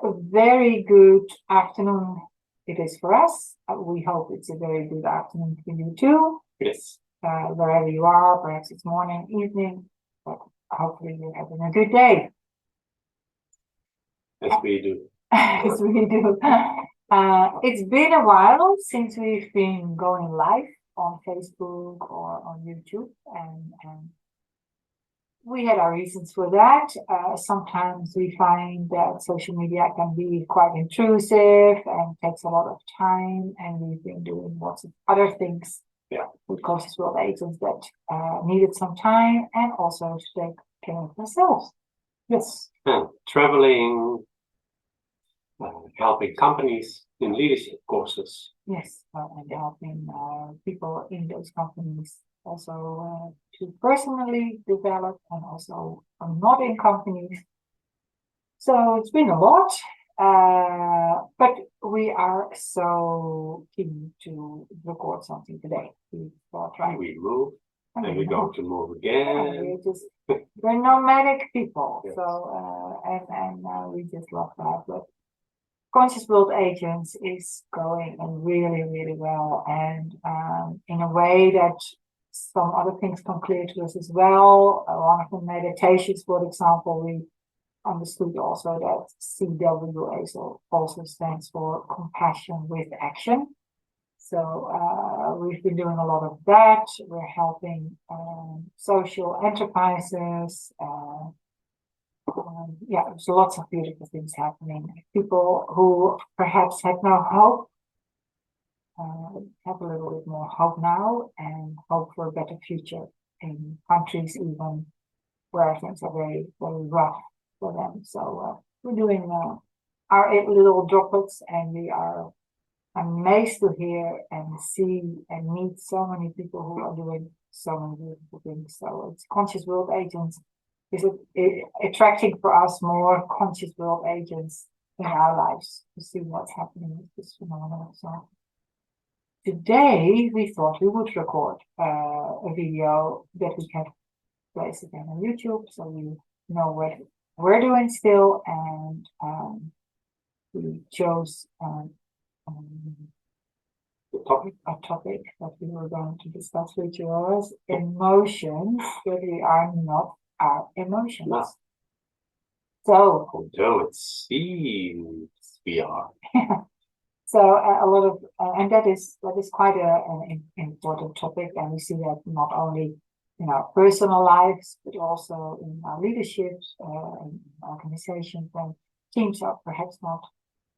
A very good afternoon it is for us. We hope it's a very good afternoon for you too. Yes. Wherever you are, perhaps it's morning, evening, but hopefully you're having a good day. As we do. As we do. It's been a while since we've been going live on Facebook or on YouTube, and we had our reasons for that. Sometimes we find that social media can be quite intrusive and takes a lot of time, and we've been doing lots of other things with Conscious World Agents that needed some time and also to take care of themselves. Yes. And traveling, helping companies in leadership courses. Yes, and helping people in those companies also to personally develop and also not in companies. So it's been a lot, but we are so keen to record something today. We thought, right? We move, and we're going to move again. We're nomadic people, yes. So we just love that. But Conscious World Agents is going really, really well, and in a way that some other things come clear to us as well. One of the meditations, for example, we understood also that CWA also stands for Compassion with Action. So we've been doing a lot of that. We're helping social enterprises. There's lots of beautiful things happening. People who perhaps had no hope have a little bit more hope now and hope for a better future in countries even where things are very, very rough for them. So we're doing our 8 little droplets, and we are amazed to hear and see and meet so many people who are doing so many beautiful things. So it's Conscious World Agents. Is it attracting for us more Conscious World Agents in our lives to see what's happening with this phenomenon? So today we thought we would record a video that we can place again on YouTube, so you know what we're doing still. And we chose a topic that we were going to discuss with you as emotions, but we are not our emotions. No. So although it seems we are. So a lot of and that is quite an important topic, and we see that not only in our personal lives but also in our leaderships, in organizations, when teams are perhaps not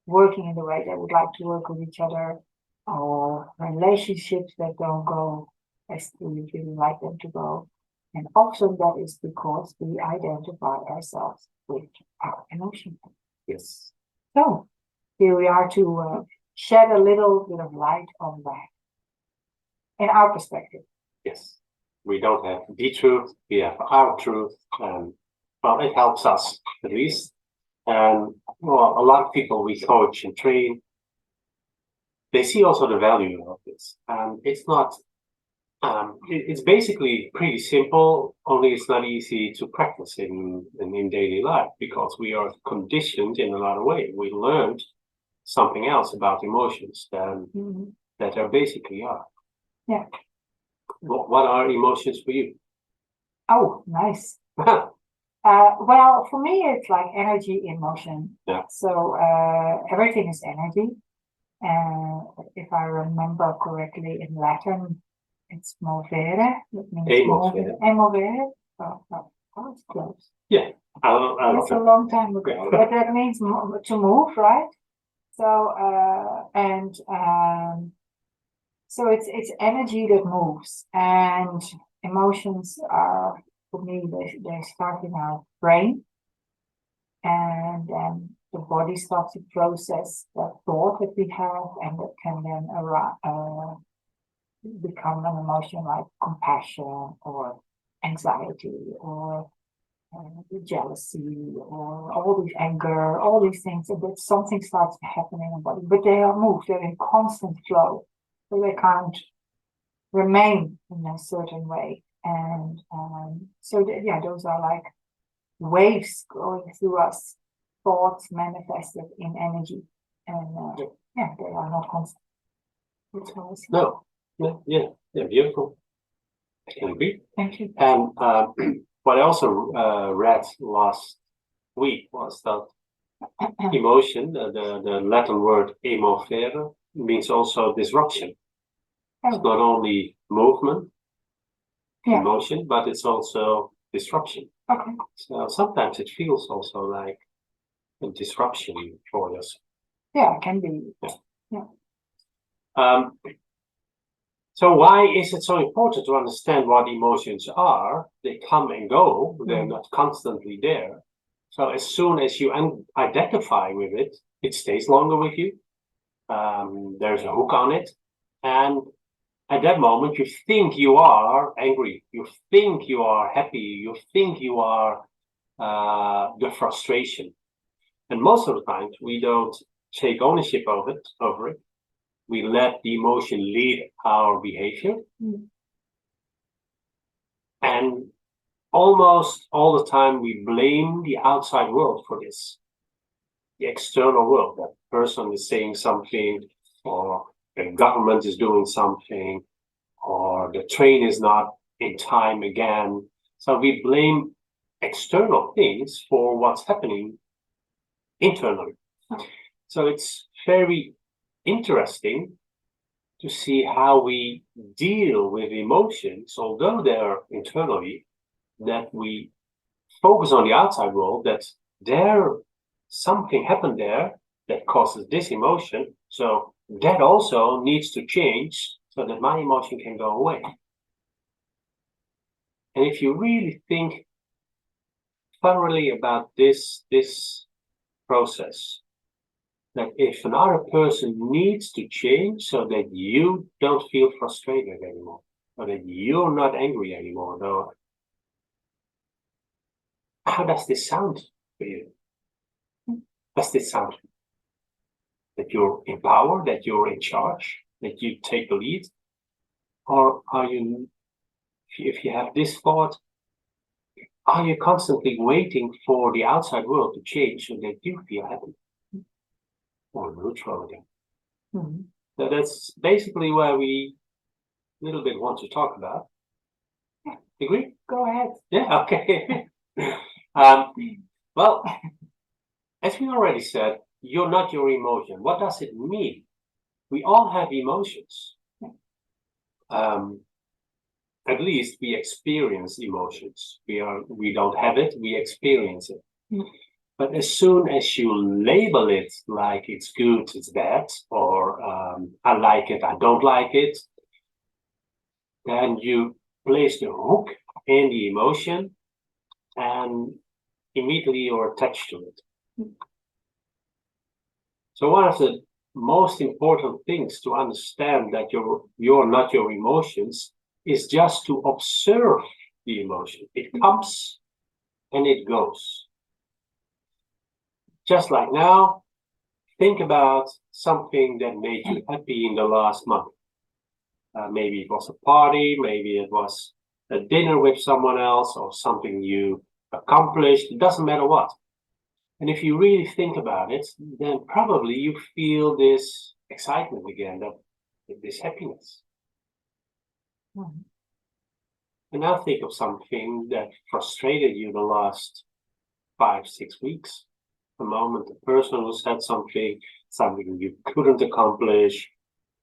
working in the way they would like to work with each other, or relationships that don't go as we really like them to go. And often that is because we identify ourselves with our emotions. Yes. So here we are to shed a little bit of light on that in our perspective. Yes. We don't have the truth, we have our truth, and well, it helps us at least. And well, a lot of people we coach and train, they see also the value of this. And it's not it's basically pretty simple, only it's not easy to practice in daily life because we are conditioned in another way. We learned something else about emotions than that there basically are. Yeah. What are emotions for you? Oh, nice. Well, for me, it's like energy in motion. Yeah. So everything is energy. If I remember correctly, in Latin, it's movere. That means movere. Oh, it's close. Yeah. It's a long time ago, but that means to move, right? So so it's energy that moves, and emotions are, for me, they start in our brain, and then the body starts to process that thought that we have, and that can then become an emotion like compassion or anxiety or the jealousy or all these anger, all these things, and that something starts to happen in the body, but they are moved, they're in constant flow, so they can't remain in a certain way. And yeah, those are like waves going through us, thoughts manifested in energy, and yeah, they are not constant. No, yeah, beautiful. I can agree. Thank you. And what I also read last week was that emotion, the Latin word emovere, means also disruption. It's not only movement, emotion, but it's also disruption. Okay. So sometimes it feels also like a disruption for us. Yeah, it can be. Yeah. So why is it so important to understand what emotions are? They come and go, they're not constantly there. So as soon as you identify with it, it stays longer with you. There's a hook on it. And at that moment, you think you are angry. You think you are happy. You think you are the frustration. And most of the times, we don't take ownership over it. We let the emotion lead our behavior. And almost all the time, we blame the outside world for this. The external world, that person is saying something, or the government is doing something, or the train is not in time again. So we blame external things for what's happening internally. So it's very interesting to see how we deal with emotions, although they're internally, that we focus on the outside world, that something happened there that causes this emotion. So that also needs to change so that my emotion can go away. And if you really think thoroughly about this process, that if another person needs to change so that you don't feel frustrated anymore, or that you're not angry anymore, though, how does this sound for you? Does this sound that you're in power, that you're in charge, that you take the lead? Or are you, if you have this thought, are you constantly waiting for the outside world to change so that you feel happy or neutral again? So that's basically where we a little bit want to talk about. Agree? Go ahead. Yeah, okay. Well, as we already said, you're not your emotion. What does it mean? We all have emotions. At least we experience emotions. We don't have it, we experience it. But as soon as you label it like it's good, it's bad, or I like it, I don't like it, then you place the hook in the emotion and immediately you're attached to it. So one of the most important things to understand that you're not your emotions is just to observe the emotion. It comes and it goes. Just like now, think about something that made you happy in the last month. Maybe it was a party, maybe it was a dinner with someone else, or something you accomplished. It doesn't matter what. And if you really think about it, then probably you feel this excitement again, this happiness. And now think of something that frustrated you the last 5-6 weeks. The moment the person who said something you couldn't accomplish,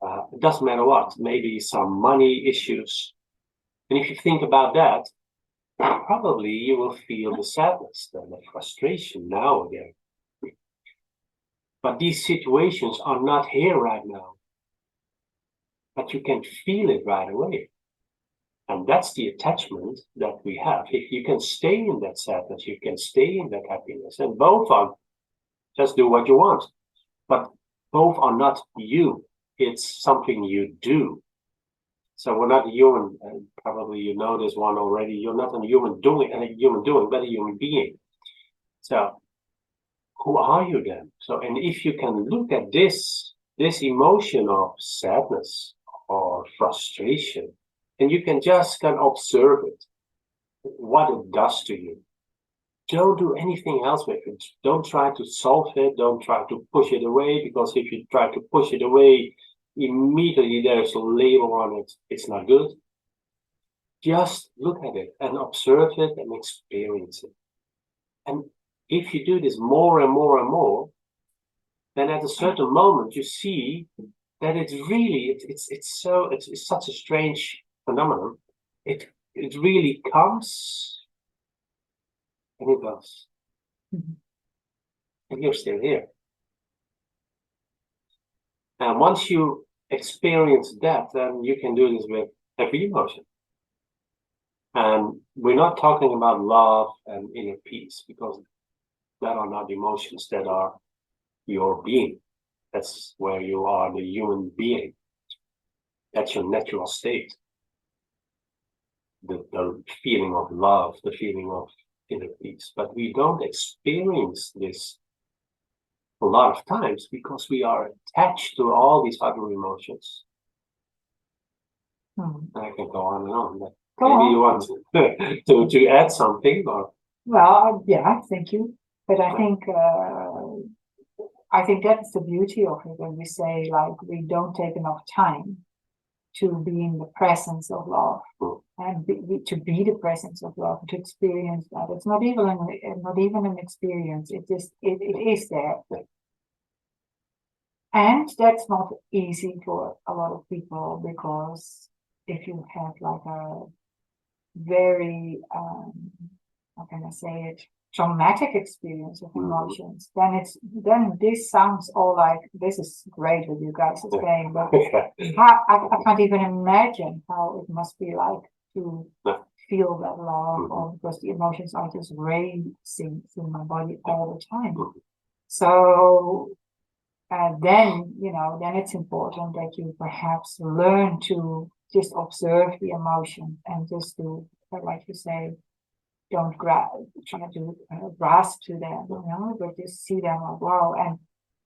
it doesn't matter what, maybe some money issues. And if you think about that, probably you will feel the sadness, the frustration now again. But these situations are not here right now. But you can feel it right away. And that's the attachment that we have. If you can stay in that sadness, you can stay in that happiness. And both are, just do what you want. But both are not you. It's something you do. So we're not human, and probably you know this one already. You're not a human doing, but a human being. So who are you then? So, and if you can look at this emotion of sadness or frustration, and you can observe it, what it does to you. Don't do anything else with it. Don't try to solve it. Don't try to push it away, because if you try to push it away, immediately there's a label on it. It's not good. Just look at it and observe it and experience it. And if you do this more and more and more, then at a certain moment you see that it's really it's such a strange phenomenon. It really comes and it goes. Mhm. And you're still here. And once you experience that, then you can do this with every emotion. And we're not talking about love and inner peace, because that are not emotions, that are your being. That's where you are, the human being. That's your natural state. The feeling of love, the feeling of inner peace. But we don't experience this a lot of times because we are attached to all these other emotions. I can go on and on. But maybe you want to add something, or well, yeah, thank you. But I think that's the beauty of it when we say, like, we don't take enough time to be in the presence of love, and to be the presence of love, to experience that. It's not even an experience. It is there. And that's not easy for a lot of people, because if you have like a very, how can I say it, traumatic experience of emotions, then this sounds all like, this is great what you guys are saying, but I can't even imagine how it must be like to feel that love, or because the emotions are just racing through my body all the time. So then it's important that you perhaps learn to just observe the emotion, and just to, like you say, don't try to grasp to them, but just see them like, wow.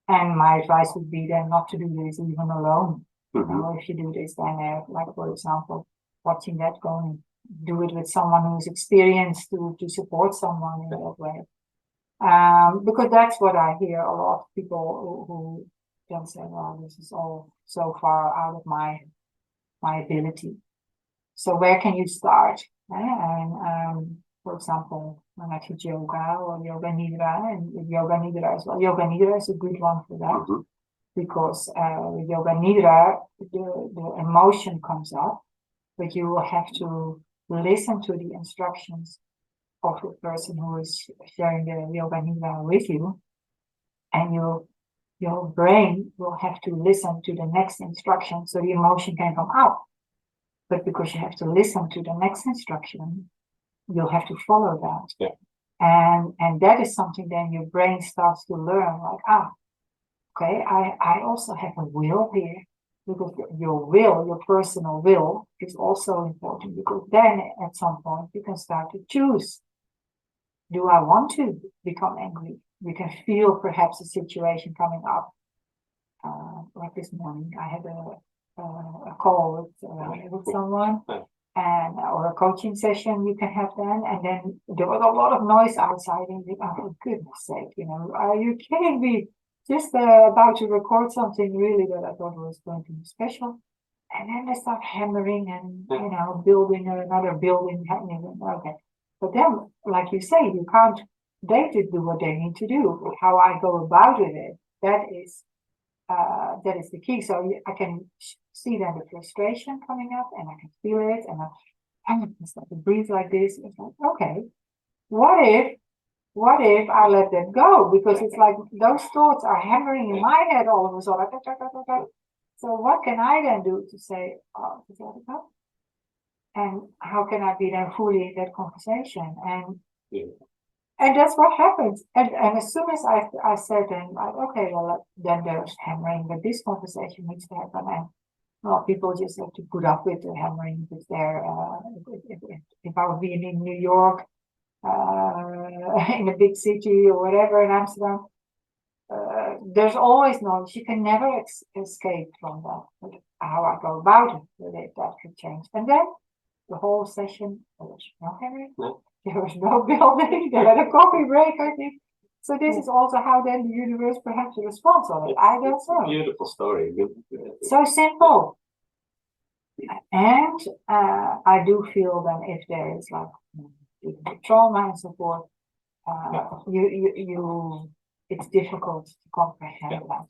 And my advice would be then not to do this even alone. If you do this, then like, for example, watching that, going, do it with someone who's experienced, to support someone in that way. Because that's what I hear a lot of people who then say, well, this is all so far out of my ability. So where can you start? And for example, when I teach yoga or yoga nidra, and yoga nidra as well. Yoga nidra is a good one for that, because with yoga nidra, the emotion comes up, but you will have to listen to the instructions of the person who is sharing the yoga nidra with you, and your brain will have to listen to the next instruction so the emotion can come out. But because you have to listen to the next instruction, you'll have to follow that. Yeah. And that is something then your brain starts to learn, like, okay, I also have a will here, because your personal will is also important, because then at some point you can start to choose. Do I want to become angry? You can feel perhaps a situation coming up. Like this morning, I had a call with someone, or a coaching session you can have then, and then there was a lot of noise outside, and for goodness sake, are you kidding me? Just about to record something really that I thought was going to be special, and then they start hammering and building another building happening. Okay, but then, like you say, you can't. They just do what they need to do. But how I go about it, that is the key. So I can see then the frustration coming up, and I can feel it, and I can start to breathe like this. It's like, okay, what if I let them go? Because it's like those thoughts are hammering in my head all of a sudden. So what can I then do to say, just let it go? And how can I be then fully in that conversation? And that's what happens. And as soon as I said then, like, okay, well, then there's hammering, but this conversation needs to happen. And well, people just have to put up with the hammering if they're, if I would be in New York, in a big city or whatever in Amsterdam, there's always noise. You can never escape from that. But how I go about it, with it, that could change. And then the whole session, there was no hammering, there was no building, they had a coffee break, I think. So this is also how then the universe perhaps responds on it. I don't know. Beautiful story. So simple. And I do feel that if there is like trauma and so forth, it's difficult to comprehend that.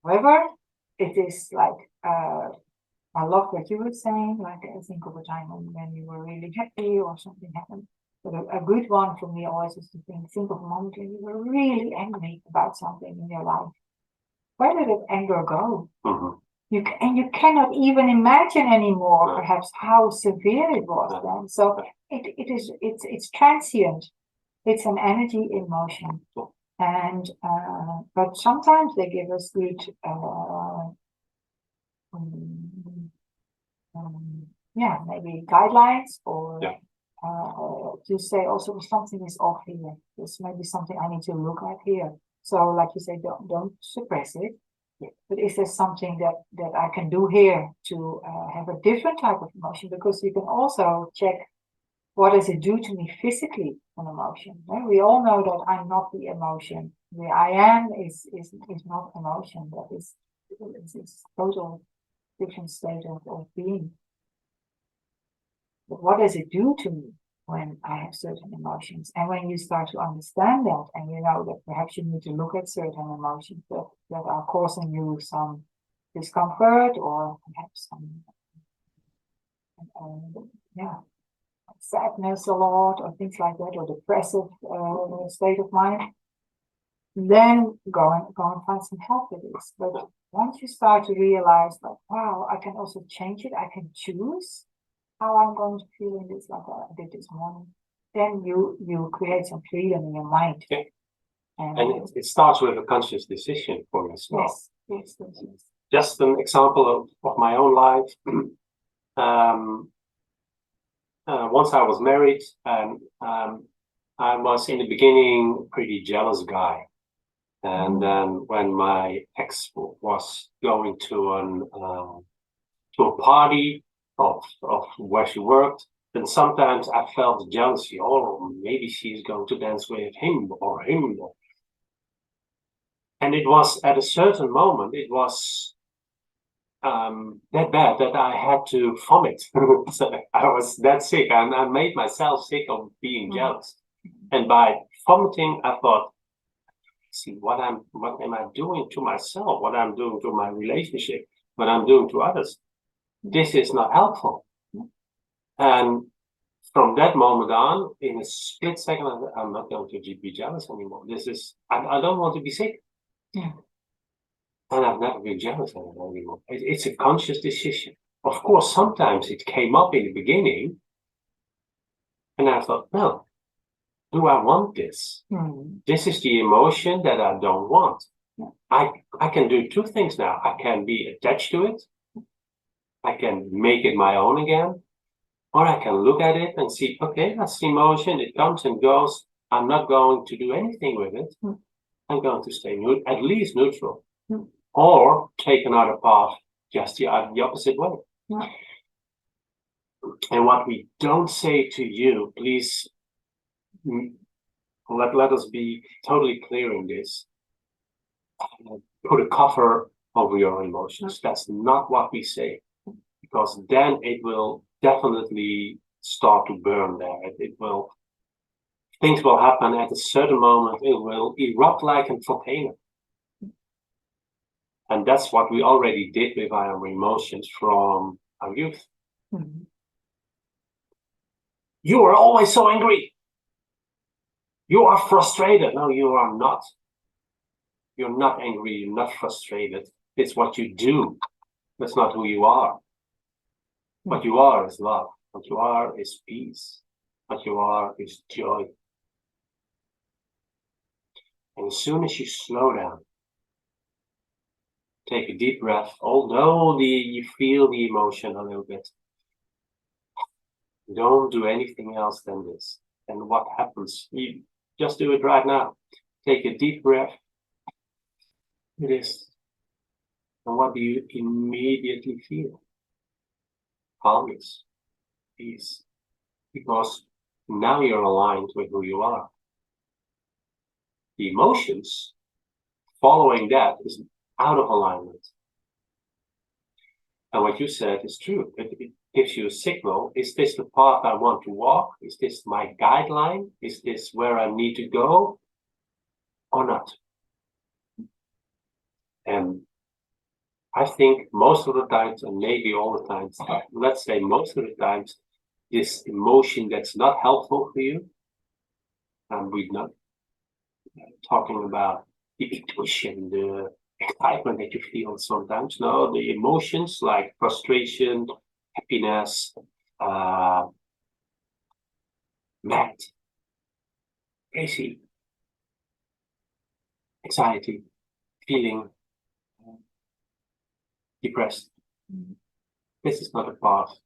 However, it is like I love what you were saying. Like I think of a time when you were really happy or something happened. But a good one for me always is to think of a moment when you were really angry about something in your life. Where did that anger go? Mm-hmm. You cannot even imagine anymore, perhaps, how severe it was then. So it's transient. It's an energy in motion, and but sometimes they give us good maybe guidelines or to say also something is off here. This may be something I need to look at here. So, like you say, don't suppress it. But is there something that I can do here to have a different type of emotion? Because you can also check what does it do to me physically, an emotion. Right? We all know that I'm not the emotion. The I am is not emotion. That is it's total different state of being. But what does it do to me when I have certain emotions? And when you start to understand that, and you know that perhaps you need to look at certain emotions that are causing you some discomfort or perhaps some, sadness a lot or things like that, or depressive state of mind, then go and find some help with this. But once you start to realize that, wow, I can also change it, I can choose how I'm going to feel in this, like I did this morning, then you create some freedom in your mind. Okay. And it starts with a conscious decision for us. Yes. Just an example of my own life. Once I was married, and I was in the beginning a pretty jealous guy. And then when my ex was going to a party of where she worked, then sometimes I felt jealousy. Oh, maybe she's going to dance with him or him. And it was at a certain moment, it was that bad that I had to vomit. So I was that sick, and I made myself sick of being jealous. And by vomiting, I thought, see what am I doing to myself? What I'm doing to my relationship? What I'm doing to others? This is not helpful. And from that moment on, in a split second, I'm not going to be jealous anymore. I don't want to be sick. Yeah. And I've never been jealous anymore. It's a conscious decision. Of course, sometimes it came up in the beginning, and I thought, no, do I want this? This is the emotion that I don't want. I can do two things now. I can be attached to it. I can make it my own again. Or I can look at it and see, okay, that's the emotion. It comes and goes. I'm not going to do anything with it. I'm going to stay at least neutral. Or take another path just the opposite way. And what we don't say to you, please let us be totally clear in this. Put a cover over your emotions. That's not what we say. Because then it will definitely start to burn there. Things will happen at a certain moment. It will erupt like a volcano. And that's what we already did with our emotions from our youth. You are always so angry. You are frustrated. No, you are not. You're not angry. You're not frustrated. It's what you do. That's not who you are. What you are is love. What you are is peace. What you are is joy. And as soon as you slow down Take a deep breath, although you feel the emotion a little bit. Don't do anything else than this. And what happens? You just do it right now. Take a deep breath. It is. And what do you immediately feel? Calmness, peace. Because now you're aligned with who you are. The emotions following that is out of alignment. And what you said is true. It gives you a signal. Is this the path I want to walk? Is this my guideline? Is this where I need to go or not? And I think most of the times, and maybe all the times, let's say most of the times, this emotion that's not helpful for you, and we're not talking about the intuition, the excitement that you feel sometimes. No, the emotions like frustration, happiness, mad, crazy, anxiety, feeling depressed. This is not a path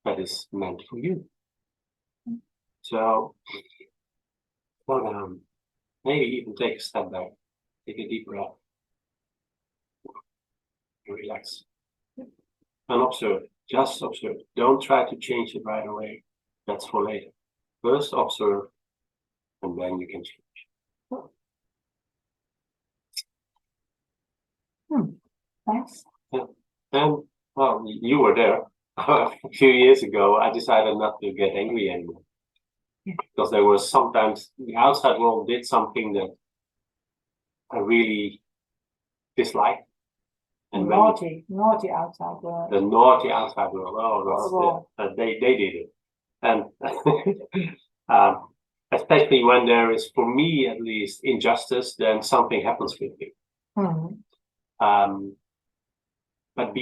that is meant for you. So, slow down. Maybe even take a step back. Take a deep breath. And relax. And observe. Just observe. Don't try to change it right away. That's for later. First observe, and then you can change. Thanks. Yeah. And, well, you were there. A few years ago, I decided not to get angry anymore. Because there was sometimes the outside world did something that I really disliked. And Naughty outside world. The naughty outside world. Oh, that's they did it. And especially when there is, for me at least, injustice, then something happens with me. But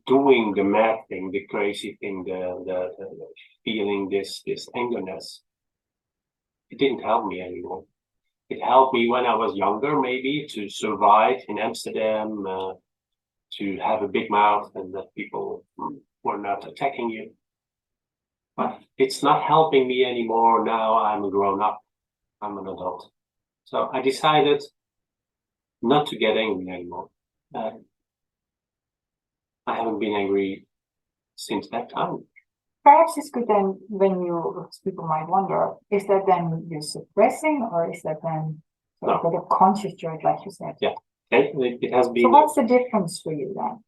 doing the mad thing, the crazy thing, the feeling this angerness, it didn't help me anymore. It helped me when I was younger, maybe, to survive in Amsterdam, to have a big mouth and that people were not attacking you. But it's not helping me anymore. Now I'm a grown up. I'm an adult. So I decided not to get angry anymore. I haven't been angry since that time. Perhaps it's good then when people might wonder, is that then you're suppressing or is that then a bit of conscious joy, like you said? Yeah, it has been. So what's the difference for you then?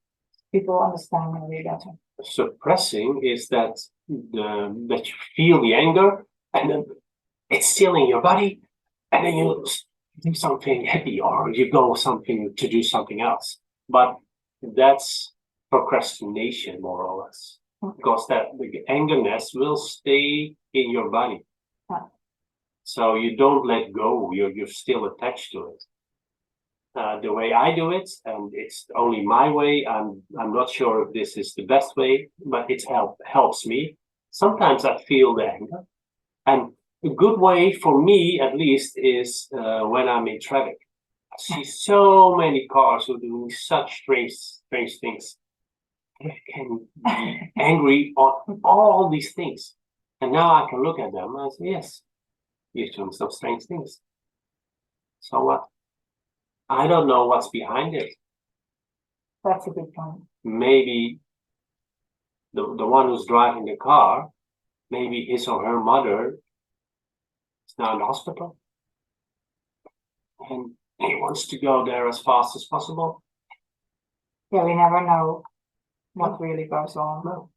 People understand maybe better. Suppressing is that that you feel the anger and then it's still in your body and then you do something happy or you go to do something else. But that's procrastination, more or less. Because the angerness will stay in your body. So you don't let go, you're still attached to it. The way I do it, and it's only my way, I'm not sure if this is the best way, but it helps me. Sometimes I feel the anger. And a good way for me, at least, is when I'm in traffic. I see so many cars who are doing such strange things. I can be angry on all these things. And now I can look at them and say, yes, you're doing some strange things. So what? I don't know what's behind it. That's a good point. Maybe the one who's driving the car, maybe his or her mother is now in the hospital. And he wants to go there as fast as possible. Yeah, we never know what really goes on. No.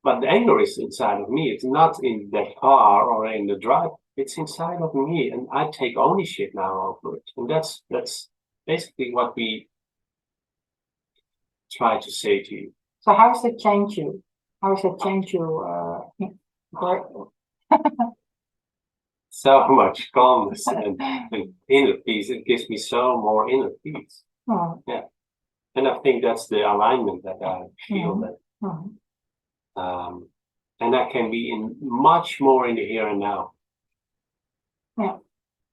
But the anger is inside of me. It's not in the car or in the drive. It's inside of me, and I take ownership now over it. And that's basically what we try to say to you. So how does it change you? How does it change you? So much calmness and inner peace. It gives me so more inner peace. Yeah. And I think that's the alignment that I feel that. And I can be much more in the here and now. Yeah.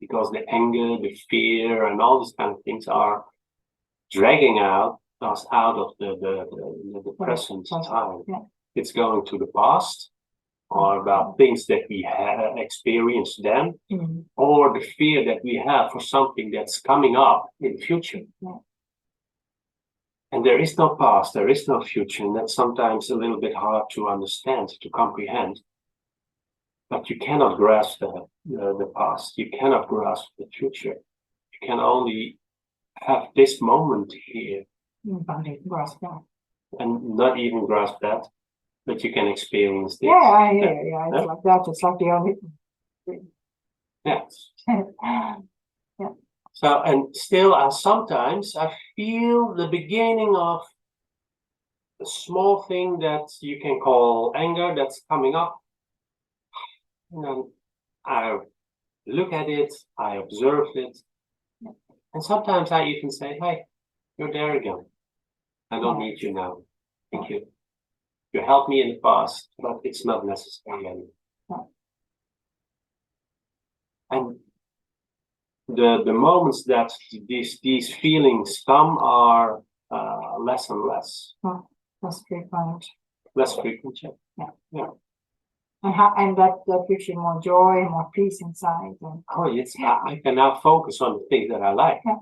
Because the anger, the fear, and all these kind of things are dragging us out of the present time. Yeah. It's going to the past, or about things that we have experienced then, or the fear that we have for something that's coming up in the future. Yeah. And there is no past, there is no future, and that's sometimes a little bit hard to understand, to comprehend. But you cannot grasp the past, you cannot grasp the future. You can only have this moment here. Grasp that. And not even grasp that, but you can experience this. Yeah, I hear. Yeah, it's like that. It's like the only. Yes. Yeah. So, and still, sometimes I feel the beginning of a small thing that you can call anger that's coming up. And I look at it, I observe it, and sometimes I even say, "Hey, you're there again. I don't need you now. Thank you. You helped me in the past, but it's not necessary anymore." And the moments that these feelings come are less and less. Less frequent. Less frequent, yeah. And that gives you more joy, more peace inside. Oh, yes, I can now focus on the things that I like. Yeah.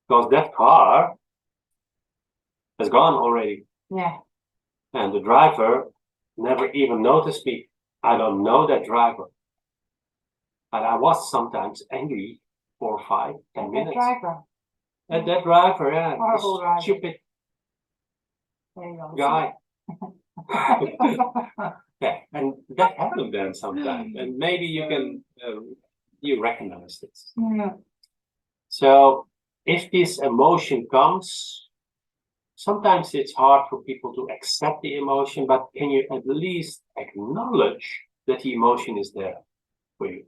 Because that car has gone already. Yeah. And the driver never even noticed me. I don't know that driver. But I was sometimes angry for 5, 10 minutes. At that driver, yeah. Horrible driver. Stupid guy. Yeah, and that happened then sometimes. And maybe you can, you recognize this. Yeah. So if this emotion comes, sometimes it's hard for people to accept the emotion, but can you at least acknowledge that the emotion is there for you?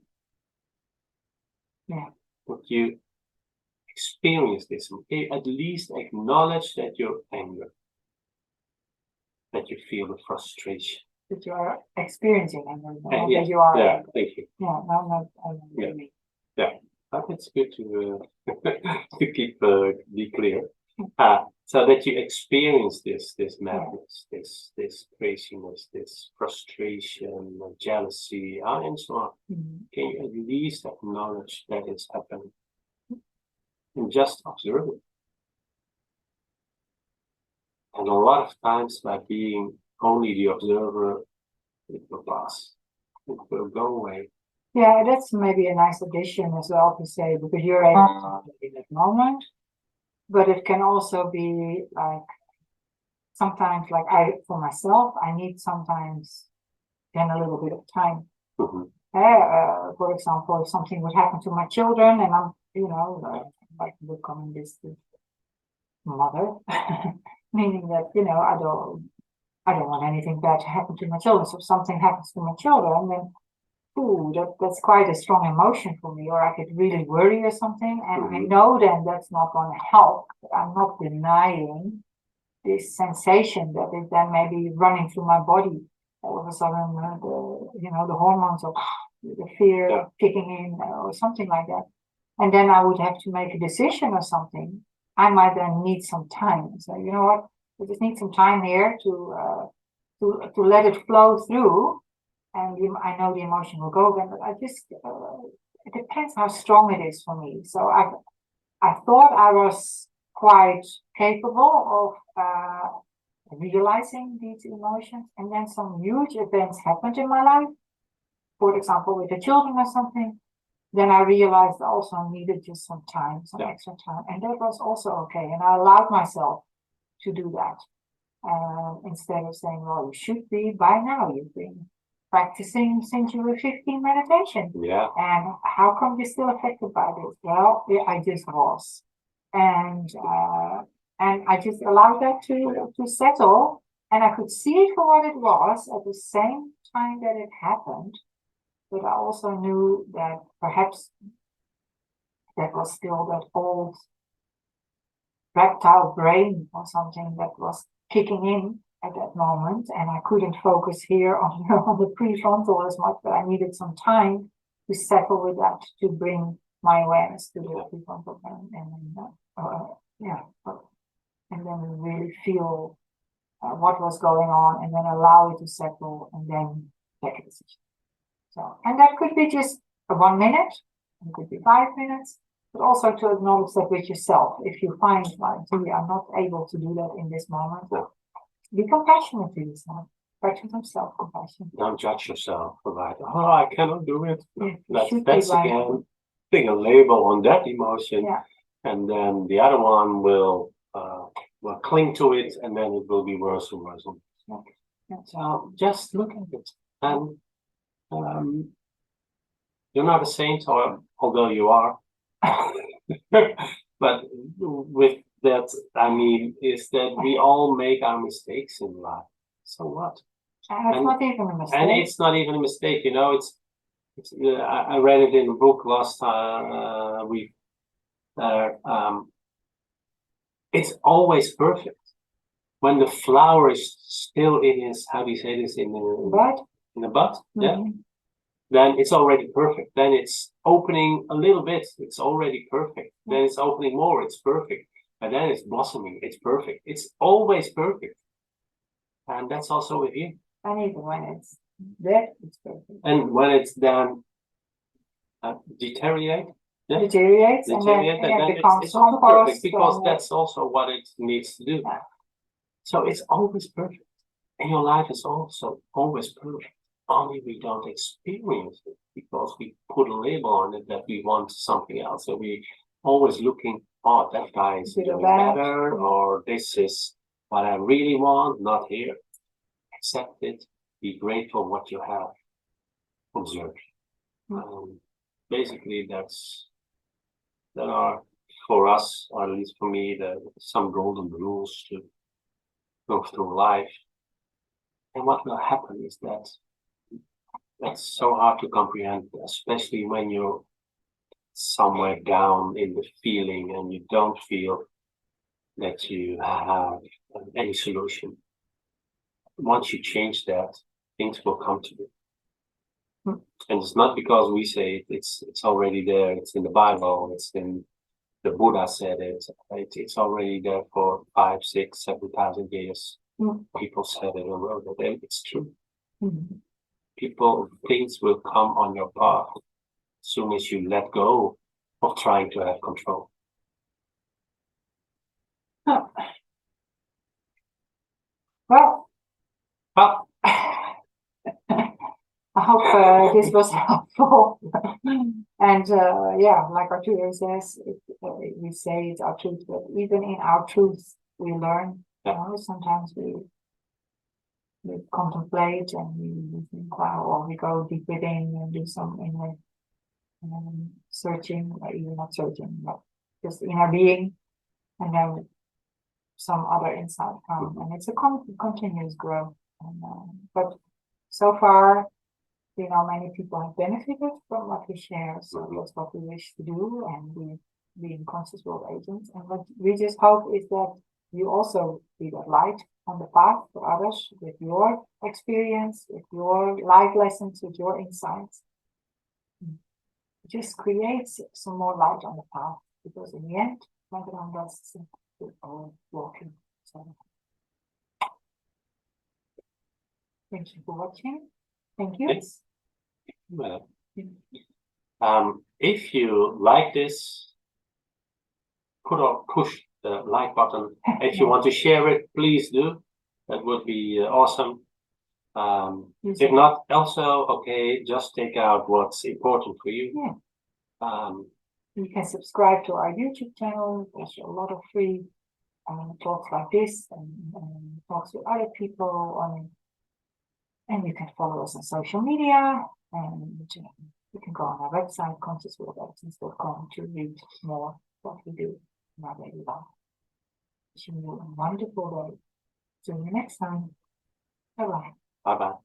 Yeah. Would you experience this? Can you at least acknowledge that you're angry? That you feel the frustration? That you are experiencing anger. Yeah, that you are. Yeah, thank you. Yeah, no, really. Yeah, but it's good to to keep be clear. So that you experience this madness, this craziness, this frustration, jealousy, and so on. Can you at least acknowledge that it's happening and just observe it? And a lot of times, by being only the observer, it will pass. It will go away. Yeah, that's maybe a nice addition as well to say, because you're able to in that moment. But it can also be like sometimes, like for myself, I need sometimes then a little bit of time. For example, if something would happen to my children, and I'm, like becoming this mother, meaning that I don't want anything bad to happen to my children. So if something happens to my children, then that's quite a strong emotion for me, or I could really worry or something. And I know then that's not going to help. I'm not denying this sensation that is then maybe running through my body. All of a sudden, the hormones of the fear kicking in or something like that. And then I would have to make a decision or something. I might then need some time. So you know what? I just need some time here to let it flow through. And I know the emotion will go then, but I just, it depends how strong it is for me. So I thought I was quite capable of realizing these emotions, and then some huge events happened in my life. For example, with the children or something, then I realized I also needed just some time, extra time. And that was also okay. And I allowed myself to do that. Instead of saying, well, you should be by now, you've been practicing since you were 15 meditation. Yeah. And how come you're still affected by this? Well, I just was. And I just allowed that to settle. And I could see it for what it was at the same time that it happened. But I also knew that perhaps that was still that old reptile brain or something that was kicking in at that moment, and I couldn't focus here on the prefrontal as much, but I needed some time to settle with that, to bring my awareness to the prefrontal brain, and yeah, and then really feel what was going on, and then allow it to settle, and then take a decision. So, and that could be just a 1 minute, it could be 5 minutes, but also to acknowledge that with yourself. If you find like, gee, I'm not able to do that in this moment, be compassionate to yourself. Practice some self-compassion. Don't judge yourself for that. Oh, I cannot do it. Yeah, That's again putting a label on that emotion, yeah. and then the other one will cling to it, and then it will be worse and worse. Yeah. Yeah. So just look at it, and you're not a saint, although you are. But with that, I mean, is that we all make our mistakes in life. So what? And it's not even a mistake. And it's not even a mistake, you know. I read it in a book last week. It's always perfect when the flower is still in its, how do you say this, in the bud? In the bud, yeah. Then it's already perfect. Then it's opening a little bit, it's already perfect. Then it's opening more, it's perfect. And then it's blossoming, it's perfect. It's always perfect. And that's also with you. And even when it's dead, it's perfect. And when it's then deteriorates, and then it becomes it's also compost, perfect, because that's also what it needs to do. Yeah. So it's always perfect. And your life is also always perfect. Only we don't experience it because we put a label on it that we want something else. So we always looking, oh, that guy is doing better, or this is what I really want, not here. Accept it, be grateful what you have observed. Basically, that are for us, or at least for me, some golden rules to go through life. And what will happen is that that's so hard to comprehend, especially when you're somewhere down in the feeling and you don't feel that you have any solution. Once you change that, things will come to you. And it's not because we say it, it's already there, it's in the Bible, it's in the Buddha said it, it's already there for 5, 6, 7,000 years. People said it and wrote it, and it's true. Things will come on your path as soon as you let go of trying to have control. Well, I hope this was helpful. And yeah, like Arturo says, we say it's our truth, but even in our truth, we learn. You know, sometimes we contemplate and we think, wow, or we go deep within and do some inner searching, or even not searching, but just inner being, and then some other insight come, and it's a continuous growth. But so far, you know, many people have benefited from what we share, so that's what we wish to do, and we being conscious world agents. And what we just hope is that you also be that light on the path for others with your experience, with your life lessons, with your insights. Just creates some more light on the path, because in the end, that's all walking. So thank you for watching. Thank you. Well, if you like this, push the like button. If you want to share it, please do. That would be awesome. If not, also okay, just take out what's important for you. You can subscribe to our YouTube channel. There's a lot of free talks like this, and talks with other people. And you can follow us on social media, and you can go on our website, consciousworldagents.com, to read more what we do in our daily life. Wishing you a wonderful day. See you next time. Bye-bye. Bye-bye.